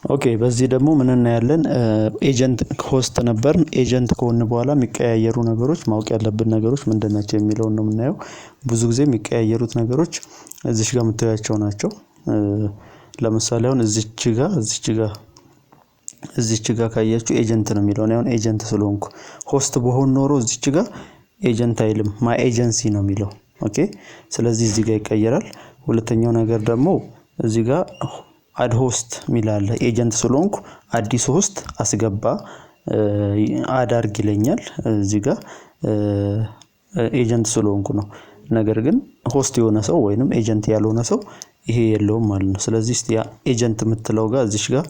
ኦኬ በዚህ ደግሞ ምን እናያለን? ኤጀንት ሆስት ነበር ኤጀንት ከሆነ በኋላ የሚቀያየሩ ነገሮች ማወቅ ያለብን ነገሮች ምንድናቸው የሚለውን ነው የምናየው። ብዙ ጊዜ የሚቀያየሩት ነገሮች እዚች ጋር የምታያቸው ናቸው። ለምሳሌ አሁን እዚች ጋር ካያችሁ ኤጀንት ነው የሚለው አሁን ኤጀንት ስለሆንኩ ሆስት በሆን ኖሮ እዚች ጋር ኤጀንት አይልም ማይ ኤጀንሲ ነው የሚለው። ኦኬ ስለዚህ እዚህ ጋር ይቀየራል። ሁለተኛው ነገር ደግሞ እዚህ ጋር አድ ሆስት ሚል አለ። ኤጀንት ስለሆንኩ አዲስ ሆስት አስገባ አድ አድርግ ይለኛል እዚህ ጋር ኤጀንት ስለሆንኩ ነው። ነገር ግን ሆስት የሆነ ሰው ወይንም ኤጀንት ያልሆነ ሰው ይሄ የለውም ማለት ነው። ስለዚህ እስቲ ኤጀንት የምትለው ጋር እዚች ጋር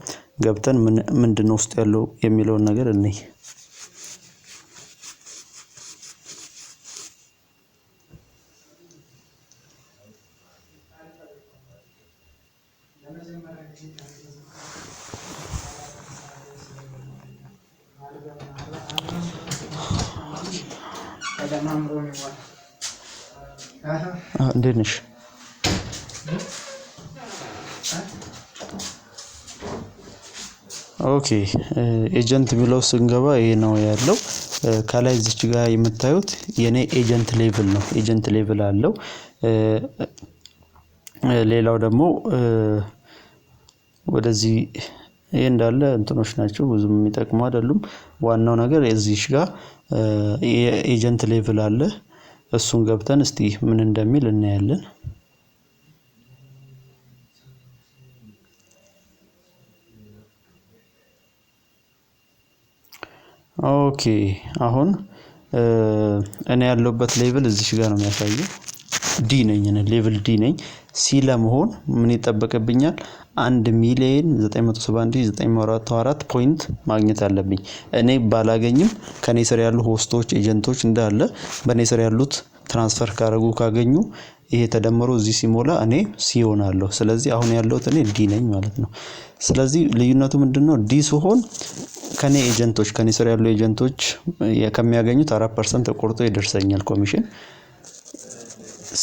ገብተን ምንድነው ውስጥ ያለው የሚለውን ነገር እንይ። እንዴት ነሽ? ኦኬ ኤጀንት የሚለው ስንገባ ይሄ ነው ያለው። ከላይ እዚች ጋር የምታዩት የኔ ኤጀንት ሌቭል ነው። ኤጀንት ሌቭል አለው። ሌላው ደግሞ ወደዚህ ይሄ እንዳለ እንትኖች ናቸው ብዙም የሚጠቅሙ አይደሉም። ዋናው ነገር እዚች ጋር የኤጀንት ሌቭል አለ። እሱን ገብተን እስቲ ምን እንደሚል እናያለን። ኦኬ አሁን እኔ ያለሁበት ሌቭል እዚች ጋር ነው የሚያሳየው። ዲ ነኝ እኔ ሌቭል ዲ ነኝ። ሲ ለመሆን ምን ይጠበቅብኛል? 1,971,904 ፖይንት ማግኘት አለብኝ። እኔ ባላገኝም ከኔ ስር ያሉ ሆስቶች ኤጀንቶች እንዳለ በኔ ስር ያሉት ትራንስፈር ካገኙ ይሄ ተደምሮ እዚህ ሲሞላ እኔ ሲ ሆናለሁ። ስለዚህ አሁን ያለሁት እኔ ዲ ነኝ ማለት ነው። ስለዚህ ልዩነቱ ምንድነው? ዲ ሲሆን ከኔ ኤጀንቶች ከኔ ስር ያሉ ኤጀንቶች ከሚያገኙት 4% ተቆርጦ ይደርሰኛል ኮሚሽን።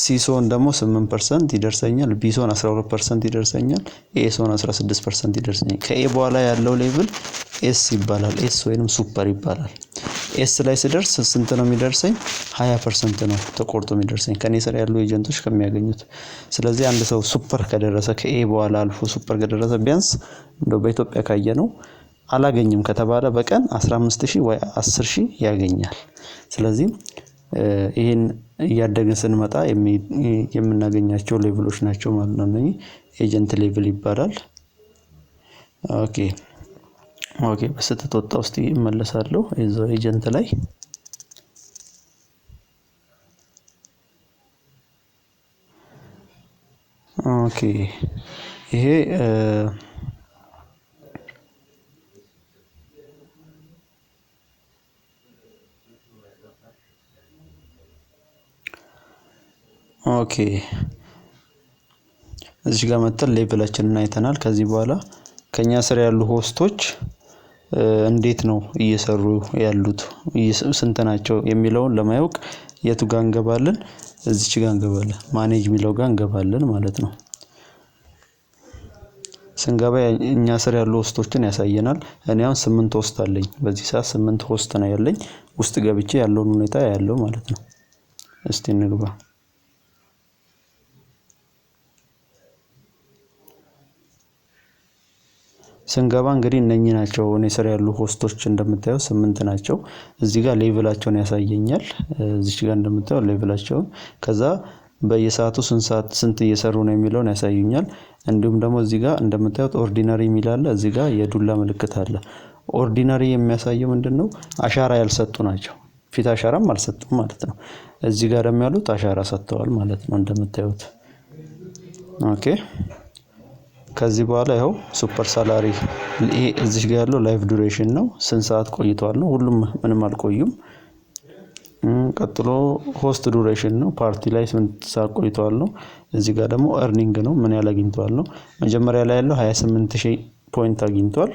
ሲሶን ደግሞ 8% ይደርሰኛል። ቢሶን 12% ይደርሰኛል። ኤሶን 16% ይደርሰኛል። ከኤ በኋላ ያለው ሌቭል ኤስ ይባላል። ኤስ ወይንም ሱፐር ይባላል። ኤስ ላይ ስደርስ ስንት ነው የሚደርሰኝ? 20% ነው ተቆርጦ የሚደርሰኝ ከኔ ስር ያሉ ኤጀንቶች ከሚያገኙት። ስለዚህ አንድ ሰው ሱፐር ከደረሰ ከኤ በኋላ አልፎ ሱፐር ከደረሰ ቢያንስ እንደው በኢትዮጵያ ካየነው አላገኝም ከተባለ በቀን 15000 ወይ 10000 ያገኛል። ስለዚህ ይሄን እያደገ ስንመጣ የምናገኛቸው ሌቭሎች ናቸው ማለት ነው። እነዚህ ኤጀንት ሌቭል ይባላል። ኦኬ በስተት ውስጥ እመለሳለሁ እዛው ኤጀንት ላይ። ኦኬ ይሄ ኦኬ እዚህ ጋር መጥተን ሌቭላችንን አይተናል። ከዚህ በኋላ ከኛ ስር ያሉ ሆስቶች እንዴት ነው እየሰሩ ያሉት ስንት ናቸው የሚለውን ለማወቅ የቱ ጋር እንገባለን? እዚች ጋር እንገባለን። ማኔጅ የሚለው ጋር እንገባለን ማለት ነው። ስንገባ እኛ ስር ያሉ ሆስቶችን ያሳየናል። እኔ አሁን 8 ሆስት አለኝ። በዚህ ሰዓት 8 ሆስት ነው ያለኝ። ውስጥ ገብቼ ያለውን ሁኔታ ያለው ማለት ነው። እስቲ እንግባ። ስንገባ እንግዲህ እነኚህ ናቸው እኔ ስር ያሉ ሆስቶች እንደምታዩ 8 ናቸው። እዚህ ጋር ሌቭላቸውን ያሳየኛል። እዚች ጋር እንደምታዩ ሌቭላቸውን ከዛ በየሰዓቱ ስንት እየሰሩ ነው የሚለውን ያሳዩኛል። እንዲሁም ደግሞ እዚህ ጋር እንደምታዩት ኦርዲናሪ የሚል አለ። እዚህ ጋር የዱላ ምልክት አለ። ኦርዲናሪ የሚያሳየው ምንድነው? አሻራ ያልሰጡ ናቸው። ፊት አሻራም አልሰጡም ማለት ነው። እዚህ ጋር ደግሞ ያሉት አሻራ ሰጥተዋል ማለት ነው እንደምታዩት። ኦኬ ከዚህ በኋላ ይኸው ሱፐር ሳላሪ ይሄ እዚህ ጋር ያለው ላይፍ ዱሬሽን ነው። ስንት ሰዓት ቆይቷል ነው። ሁሉም ምንም አልቆዩም። ቀጥሎ ሆስት ዱሬሽን ነው። ፓርቲ ላይ ስንት ሰዓት ቆይቷል ነው። እዚህ ጋር ደግሞ earning ነው። ምን ያህል አግኝቷል ነው። መጀመሪያ ላይ ያለው 28000 ፖይንት አግኝቷል።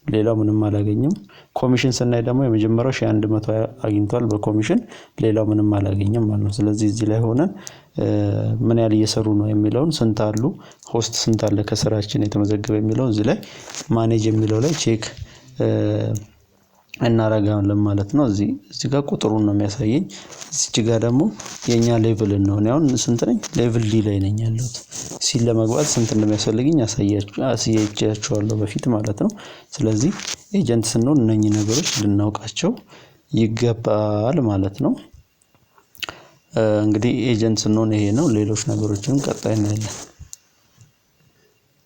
ሌላው ምንም አላገኘም። ኮሚሽን ስናይ ደግሞ የመጀመሪያው 1100 አግኝቷል በኮሚሽን ሌላው ምንም አላገኘም ማለት ነው። ስለዚህ እዚህ ላይ ሆነን ምን ያህል እየሰሩ ነው የሚለውን ስንት አሉ ሆስት ስንት አለ ከስራችን የተመዘገበ የሚለውን እዚህ ላይ ማኔጅ የሚለው ላይ ቼክ እናረጋለን ማለት ነው። እዚህ ጋር ቁጥሩን ነው የሚያሳየኝ። እዚህ ጋር ደግሞ የኛ ሌቭል ነው። እኔ አሁን ስንት ነኝ? ሌቭል ዲ ላይ ነኝ ያለሁት። ሲ ለመግባት ስንት እንደሚያስፈልግኝ አሳያችኋለሁ በፊት ማለት ነው። ስለዚህ ኤጀንት ስንሆን እነኚህ ነገሮች ልናውቃቸው ይገባል ማለት ነው። እንግዲህ ኤጀንት ስንሆን ይሄ ነው። ሌሎች ነገሮችን ቀጣይ እናያለን።